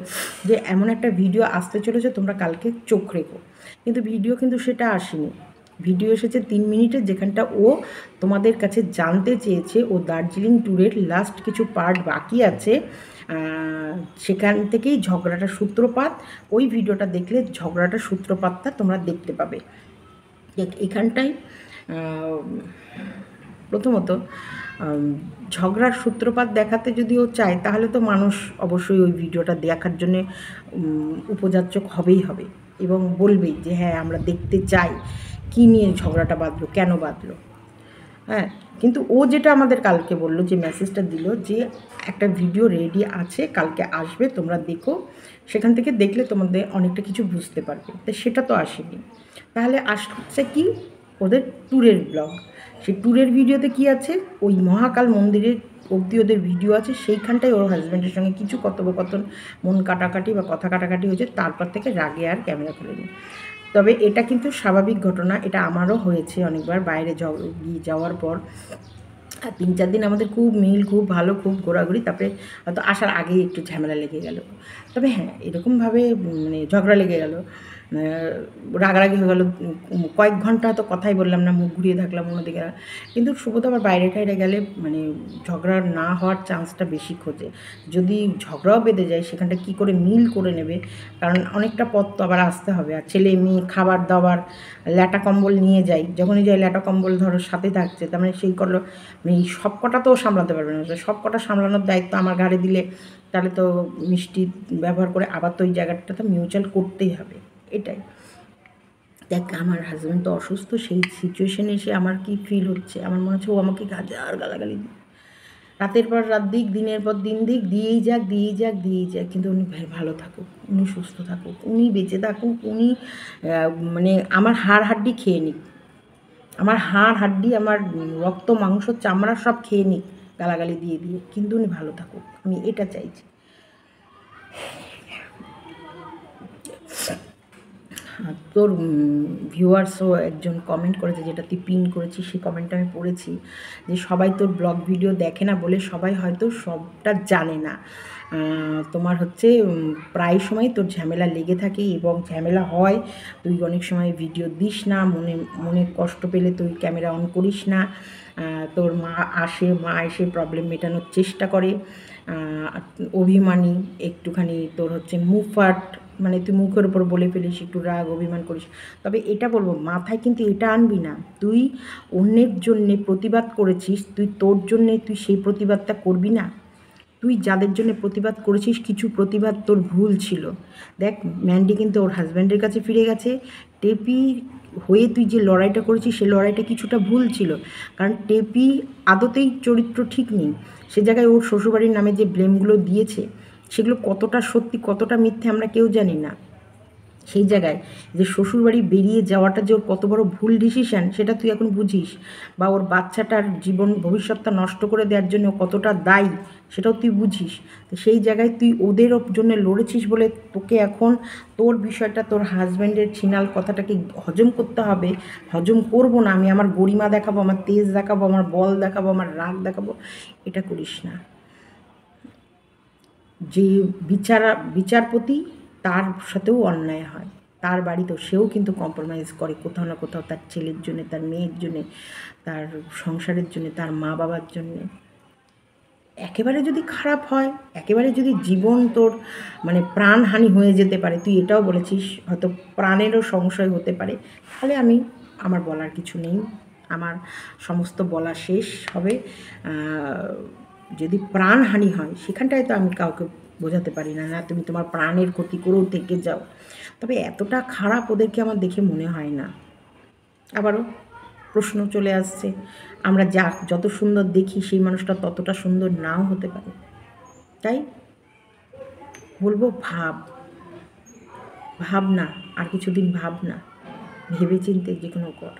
যে এমন একটা ভিডিও আসতে চলেছে তোমরা কালকে চোখ রেখো, কিন্তু ভিডিও কিন্তু সেটা আসেনি। ভিডিও এসেছে 3 মিনিটের, যেখানটা ও তোমাদের কাছে জানতে চেয়েছে ও দার্জিলিং ট্যুরের লাস্ট কিছু পার্ট বাকি আছে, সেখান থেকেই ঝগড়াটার সূত্রপাত। ওই ভিডিওটা দেখলে ঝগড়াটার সূত্রপাতটা তোমরা দেখতে পাবে। এখানটায় প্রথমত ঝগড়ার সূত্রপাত দেখাতে যদি ও চায়, তাহলে তো মানুষ অবশ্যই ওই ভিডিওটা দেখার জন্যে উপযাচক হবেই হবে এবং বলবেই যে হ্যাঁ আমরা দেখতে চাই কী নিয়ে ঝগড়াটা বাঁধলো, কেন বাঁধলো। হ্যাঁ, কিন্তু ও যেটা আমাদের কালকে বললো, যে মেসেজটা দিল যে একটা ভিডিও রেডি আছে, কালকে আসবে, তোমরা দেখো, সেখান থেকে দেখলে তোমাদের অনেকটা কিছু বুঝতে পারবে। তো সেটা তো আসেনি, তাহলে আসছে কি ওদের ট্যুরের ব্লগ। সেই ট্যুরের ভিডিওতে কি আছে, ওই মহাকাল মন্দিরের অবধি ওদের ভিডিও আছে, সেইখানটায় ওর হাজব্যান্ডের সঙ্গে কিছু কথোপকথন, মন কাটাকাটি বা কথা কাটাকাটি হয়েছে, তারপর থেকে রাগে আর ক্যামেরা খোলেনি। তবে এটা কিন্তু স্বাভাবিক ঘটনা, এটা আমারও হয়েছে অনেকবার বাইরে যাওয়ার পর। আর 3-4 দিন আমাদের খুব মিল, খুব ভালো, খুব ঘোরাঘুরি, তারপরে হয়তো আসার আগেই একটু ঝামেলা লেগে গেল। তবে হ্যাঁ, এরকমভাবে মানে ঝগড়া লেগে গেল, রাগারাগি হয়ে গেল, কয়েক ঘন্টা তো কথাই বললাম না, মুখ ঘুরিয়ে থাকলাম অন্যদিকে। কিন্তু শুভ তো আবার বাইরে টাইরে গেলে মানে ঝগড়া না হওয়ার চান্সটা বেশি খোঁজে। যদি ঝগড়াও বেঁধে যায়, সেখানটা কী করে মিল করে নেবে, কারণ অনেকটা পথ তো আবার আসতে হবে। আর ছেলে মেয়ে, খাবার দাবার, ল্যাটা কম্বল নিয়ে যাই, যখনই যাই ল্যাটা কম্বল ধরো সাথে থাকছে, তার মানে সেই করলো মানে সব কটা তো সামলাতে পারবে না। সব কটা সামলানোর দায়িত্ব আমার ঘাড়ে দিলে তাহলে তো মিষ্টি ব্যবহার করে আবার তো ওই জায়গাটা তো মিউচুয়াল করতেই হবে। এটাই দেখ, আমার হাজব্যান্ড তো অসুস্থ, সেই সিচুয়েশানে এসে আমার কি ফিল হচ্ছে, আমার মনে হচ্ছে ও আমাকে হাজার গালাগালি রাতের পর রাত দিক, দিনের পর দিন দিক, দিয়েই যাক, কিন্তু উনি ভালো থাকুক, উনি সুস্থ থাকুক, উনি বেঁচে থাকুক, উনি মানে আমার হাড় হাড্ডি খেয়ে নিক, আমার হাড় হাড্ডি, আমার রক্ত মাংস চামড়া সব খেয়ে নিক গালাগালি দিয়ে দিয়ে, কিন্তু উনি ভালো থাকুক, আমি এটা চাইছি। তোর ভিউয়ার্সও একজন কমেন্ট করেছে, যেটা তুই পিন করেছিস, সেই কমেন্টটা আমি পড়েছি, যে সবাই তোর ব্লগ ভিডিও দেখে না বলে সবাই হয়তো সবটা জানে না। তোমার হচ্ছে প্রায় সময় তোর ঝামেলা লেগে থাকে এবং ঝামেলা হয়, তুই অনেক সময় ভিডিও দিস না, মনে কষ্ট পেলে তুই ক্যামেরা অন করিস না। তোর মা এসে প্রবলেম মেটানোর চেষ্টা করে, অভিমানী একটুখানি, তোর হচ্ছে মুফাট, মানে তুই মুখের উপর বলে ফেলিস, একটু রাগ অভিমান করিস। তবে এটা বলবো, মাথায় কিন্তু এটা আনবি না, তুই অন্যের জন্যে প্রতিবাদ করেছিস, তুই তোর জন্যে তুই সেই প্রতিবাদটা করবি না। তুই যাদের জন্য প্রতিবাদ করেছিস, কিছু প্রতিবাদ তোর ভুল ছিল। দেখ, ম্যান্ডি কিন্তু ওর হাজব্যান্ডের কাছে ফিরে গেছে। টেপি হয়ে তুই যে লড়াইটা করেছিস, সেই লড়াইটা কিছুটা ভুল ছিল, কারণ টেপি আদতেই চরিত্র ঠিক নেই। সে জায়গায় ওর শ্বশুরবাড়ির নামে যে ব্লেমগুলো দিয়েছে, সেগুলো কতটা সত্যি কতটা মিথ্যে আমরা কেউ জানি না। সেই জায়গায় যে শ্বশুরবাড়ি বেরিয়ে যাওয়াটা যে ওর কত বড় ভুল ডিসিশান, সেটা তুই এখন বুঝিস, বা ওর বাচ্চাটার জীবন ভবিষ্যৎটা নষ্ট করে দেওয়ার জন্য কতটা দায়ী, সেটাও তুই বুঝিস। তো সেই জায়গায় তুই ওদের জন্য লড়েছিস বলে তোকে এখন তোর বিষয়টা, তোর হাজব্যান্ডের ছিনাল কথাটাকে হজম করতে হবে। হজম করবো না, আমি আমার গরিমা দেখাবো, আমার তেজ দেখাবো, আমার বল দেখাবো, আমার রাগ দেখাবো, এটা করিস না। যে বিচারপতি, তার সাথেও অন্যায় হয়, তার বাড়িতেও সেও কিন্তু কম্প্রোমাইজ করে কোথাও না কোথাও, তার ছেলের জন্যে, তার মেয়ের জন্যে, তার সংসারের জন্যে, তার মা বাবার জন্যে। একেবারে যদি খারাপ হয়, একেবারে যদি জীবন তোর মানে প্রাণহানি হয়ে যেতে পারে, তুই এটাও বলেছিস হয়তো প্রাণেরও সংশয় হতে পারে, তাহলে আমার বলার কিছু নেই, আমার সমস্ত বলা শেষ হবে। যদি প্রাণহানি হয়, সেখানটায় তো আমি কাউকে বোঝাতে পারি না, না তুমি তোমার প্রাণের ক্ষতি করেও থেকে যাও। তবে এতটা খারাপ ওদেরকে আমার দেখে মনে হয় না। আবারও প্রশ্ন চলে আসছে, আমরা যত সুন্দর দেখি, সেই মানুষটা ততটা সুন্দর নাও হতে পারে। তাই বলবো, ভাব না, আর কিছুদিন ভাব না, ভেবে চিন্তে যে কোনো কর।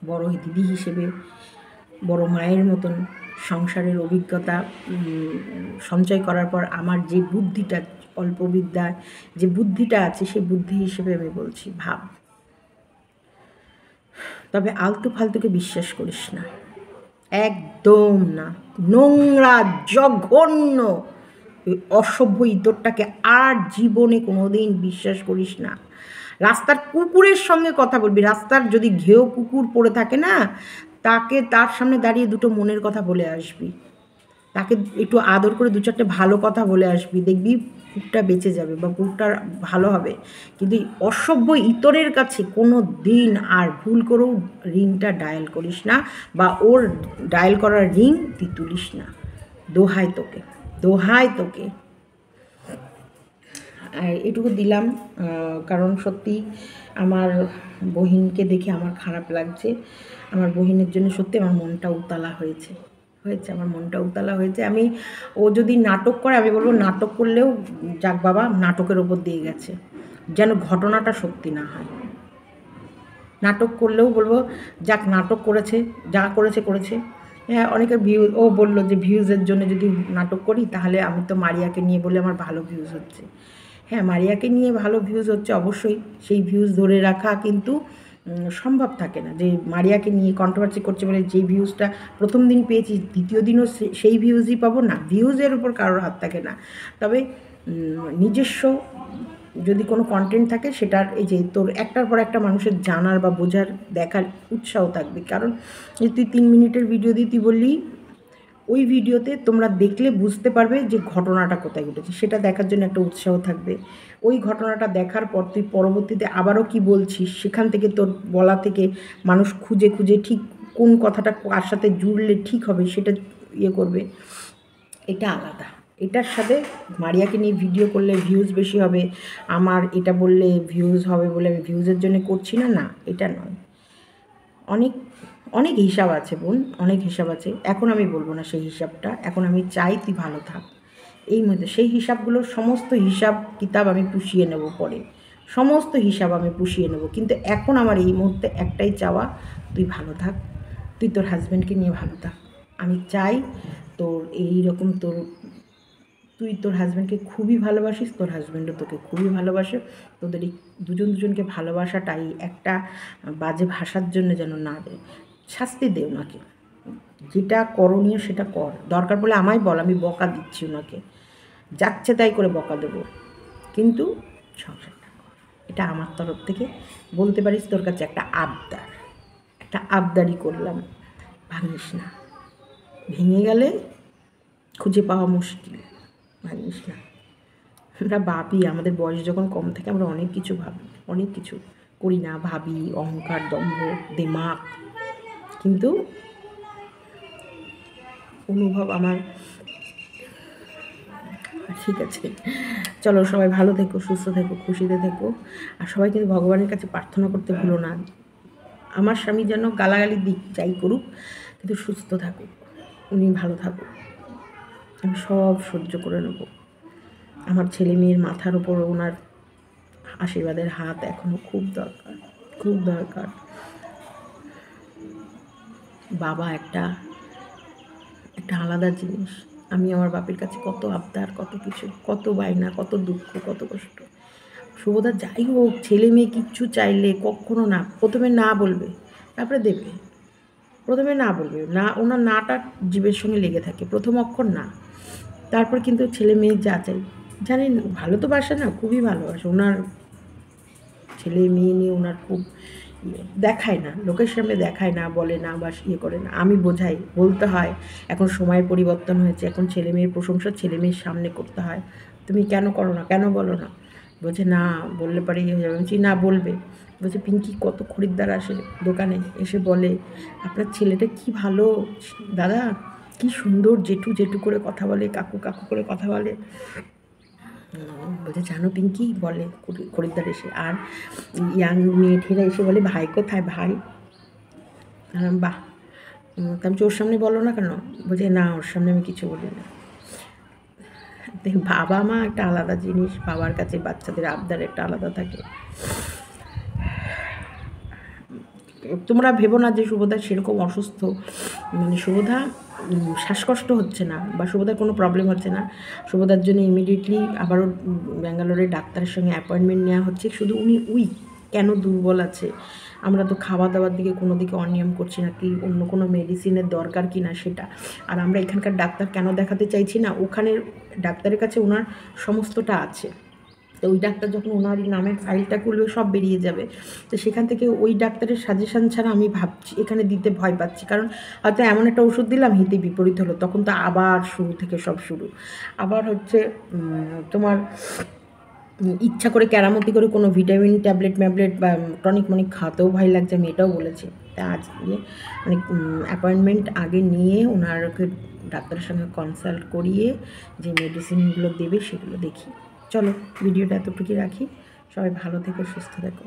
বড় দিদি হিসেবে, বড় মায়ের মতন সংসারের অভিজ্ঞতা সঞ্চয় করার পর আমার যে বুদ্ধিটা, অল্প বিদ্যায় যে বুদ্ধিটা আছে, সেই বুদ্ধি হিসেবে আমি বলছি, ভাব। তবে আলতু ফালতুকে বিশ্বাস করিস না, একদম না। নোংরা, জঘন্য, ওই অসভ্য ইতরটাকে আর জীবনে কোনো দিন বিশ্বাস করিস না। রাস্তার কুকুরের সঙ্গে কথা বলবি, রাস্তার যদি ঘেউ কুকুর পড়ে থাকে না, তার সামনে দাঁড়িয়ে দুটো মনের কথা বলে আসবি। তাকে একটু আদর করে 2-4টে ভালো কথা বলে আসবি, দেখবি বুকটা বেঁচে যাবে বা বুকটা ভালো হবে। কিন্তু এই অসভ্য ইতরের কাছে কোনো দিন আর ভুল করেও রিংটা ডায়াল করিস না, বা ওর ডায়াল করার রিং তুই তুলিস না, দোহাই তোকে, দোহাই তোকে। এটুকু দিলাম, কারণ সত্যি আমার বহিনকে দেখে আমার খারাপ লাগছে। আমার বহিনের জন্য সত্যি আমার মনটা উতলা হয়েছে, আমার মনটা উতলা হয়েছে। ও যদি নাটক করে আমি বলবো নাটক করলেও যাক বাবা, নাটকের ওপর দিয়ে গেছে, যেন ঘটনাটা সত্যি না হয়। নাটক করলেও বলবো যাক নাটক করেছে, যা করেছে করেছে। হ্যাঁ, অনেকের ও বললো যে ভিউজের জন্য যদি নাটক করি তাহলে আমি তো মারিয়াকে নিয়ে বলে আমার ভালো ভিউজ হচ্ছে। হ্যাঁ, মারিয়াকে নিয়ে ভালো ভিউজ হচ্ছে অবশ্যই, সেই ভিউজ ধরে রাখা কিন্তু সম্ভব থাকে না। যে মারিয়াকে নিয়ে কন্ট্রোভার্সি করছে বলে যেই ভিউজটা প্রথম দিন পেয়েছি দ্বিতীয় দিনও সেই ভিউজই পাবো না, ভিউজের উপর কারোর হাত থাকে না। তবে নিজস্ব যদি কোনো কন্টেন্ট থাকে সেটার এই যে তোর একটার পর একটা মানুষের জানার বা বোঝার দেখার উৎসাহ থাকবে। কারণ এই তুই 3 মিনিটের ভিডিও দিয়ে তুই বললি ওই ভিডিওতে তোমরা দেখলে বুঝতে পারবে যে ঘটনাটা কোথায় ঘটেছে, সেটা দেখার জন্য একটা উৎসাহ থাকবে। ওই ঘটনাটা দেখার পর তুই পরবর্তীতে আবারও কি বলছিস সেখান থেকে তোর বলা থেকে মানুষ খুঁজে খুঁজে ঠিক কোন কথাটা কার সাথে জুড়লে ঠিক হবে সেটা করবে। এটা আলাদা। এটার সাথে মারিয়াকে নিয়ে ভিডিও করলে ভিউজ বেশি হবে, আমার এটা বললে ভিউজ হবে বলে আমি ভিউজের জন্য করছি না, না এটা নয়। অনেক অনেক হিসাব আছে বোন, অনেক হিসাব আছে। এখন আমি বলবো না সেই হিসাবটা, এখন আমি চাই তুই ভালো থাক। এই মধ্যে সেই হিসাবগুলোর সমস্ত হিসাব কিতাব আমি পুষিয়ে নেব পরে, সমস্ত হিসাব আমি পুষিয়ে নেব। কিন্তু এখন আমার এই মুহূর্তে একটাই চাওয়া, তুই ভালো থাক, তুই তোর হাজব্যান্ডকে নিয়ে ভালো থাক। আমি চাই তোর এই রকম তুই তোর হাজব্যান্ডকে খুবই ভালোবাসিস, তোর হাজব্যান্ডও তোকে খুবই ভালোবাসে। তোদের এই দুজনকে ভালোবাসাটাই একটা বাজে ভাষার জন্য যেন না দেয়, শাস্তি দে ওনাকে, যেটা করণীয় সেটা কর। দরকার পড়লে আমায় বল, আমি বকা দিচ্ছি ওনাকে, যাচ্ছে তাই করে বকা দেবো, কিন্তু সংসারটা কর। এটা আমার তরফ থেকে বলতে পারিস, তোর কাছে একটা আবদারি করলাম, ভাঙিস না। ভেঙে গেলে খুঁজে পাওয়া মুশকিল, ভাঙিস না। আমরা ভাবি, আমাদের বয়স যখন কম থাকে আমরা অনেক কিছু ভাবি, অনেক কিছু করি না, ভাবি, অহংকার, দম্ভ, দিমাগ, কিন্তু অনুভব আমার। ঠিক আছে, চলো সবাই ভালো থেকো, সুস্থ থেকো, খুশিতে থেকো। আর সবাই কিন্তু ভগবানের কাছে প্রার্থনা করতে ভুলো না, আমার স্বামী যেন গালাগালি দিক যাই করুক কিন্তু সুস্থ থাকুক, উনি ভালো থাকুক, আমি সব সহ্য করে নেব। আমার ছেলে মেয়ের মাথার উপর ওনার আশীর্বাদের হাত এখনও খুব দরকার, খুব দরকার। বাবা একটা আলাদা জিনিস। আমি আমার বাপের কাছে কত আবদার, কত কিছু, কত বায়না, কত দুঃখ, কত কষ্ট। শুভদা যাই হোক, ছেলে মেয়ে কিচ্ছু চাইলে কখনো না, প্রথমে না বলবে তারপরে দেবে, প্রথমে না বলবে না, ওনার নাটা জীবের সঙ্গে লেগে থাকে, প্রথম অক্ষর না, তারপর কিন্তু ছেলে মেয়ে যা চাই। জানেন ভালো তো বাসে না, খুবই ভালোবাসে ওনার ছেলে মেয়ে নিয়ে, ওনার খুব দেখায় না, লোকের সামনে দেখায় না, বলে না বা করে না, আমি বোঝাই, বলতে হয়। এখন সময়ের পরিবর্তন হয়েছে, এখন ছেলে মেয়ের প্রশংসা ছেলে মেয়ের সামনে করতে হয়। তুমি কেন করো না, কেন বলো না? বলছে না বললে পরে হয়ে যাবে। বলছি না বলবে। বলছে পিঙ্কি কত খরিদ্দার আসে দোকানে, এসে বলে আপনার ছেলেটা কি ভালো দাদা, কি সুন্দর জেঠু করে কথা বলে, কাকু করে কথা বলে। বলছে জানো পিঙ্কি, বলে খরিদ্দার এসে, আর ইয়াং মেয়েঠেরা এসে বলে ভাই কোথায় ভাই, বাহ। আমি ওর সামনে বলো না কেন? বলছে না ওর সামনে আমি কিছু বলি না। বাবা মা একটা আলাদা জিনিস, বাবার কাছে বাচ্চাদের আবদার একটা আলাদা থাকে। তোমরা ভেবো না যে শুভদা সেরকম অসুস্থ, মানে শুভদা শ্বাসকষ্ট হচ্ছে না বা শুভদার কোনো প্রবলেম হচ্ছে না। শুভদার জন্য ইমিডিয়েটলি আবারও ব্যাঙ্গালোরের ডাক্তারের সঙ্গে অ্যাপয়েন্টমেন্ট নেওয়া হচ্ছে। শুধু উনি উইক, কেন দুর্বল আছে, আমরা তো খাওয়া দাওয়ার দিকে কোনো দিকে অনিয়ম করছি না, কি অন্য কোনো মেডিসিনের দরকার কি না সেটা। আর আমরা এখানকার ডাক্তার কেন দেখাতে চাইছি না, ওখানের ডাক্তারের কাছে ওনার সমস্তটা আছে, তো ওই ডাক্তার যখন ওনার নামের ফাইলটা খুলবে সব বেরিয়ে যাবে। তো সেখান থেকে ওই ডাক্তারের সাজেশান ছাড়া আমি ভাবছি এখানে দিতে ভয় পাচ্ছি, কারণ হয়তো এমন একটা ওষুধ দিলাম হিতে বিপরীত হলো, তখন তো আবার শুরু থেকে সব শুরু। আবার হচ্ছে তোমার ইচ্ছা করে কেরামতি করে কোনো ভিটামিন ট্যাবলেট ম্যাবলেট বা টনিক মনিক খাওয়াতেও ভয় লাগছে, আমি এটাও বলেছি। তা আজকে মানে অ্যাপয়েন্টমেন্ট আগে নিয়ে ওনারকে ডাক্তারের সঙ্গে কনসাল্ট করিয়ে যে মেডিসিনগুলো দেবে সেগুলো দেখি। চলো ভিডিওটা এতটুকুই রাখি, সবাই ভালো থেকো, সুস্থ থেকো।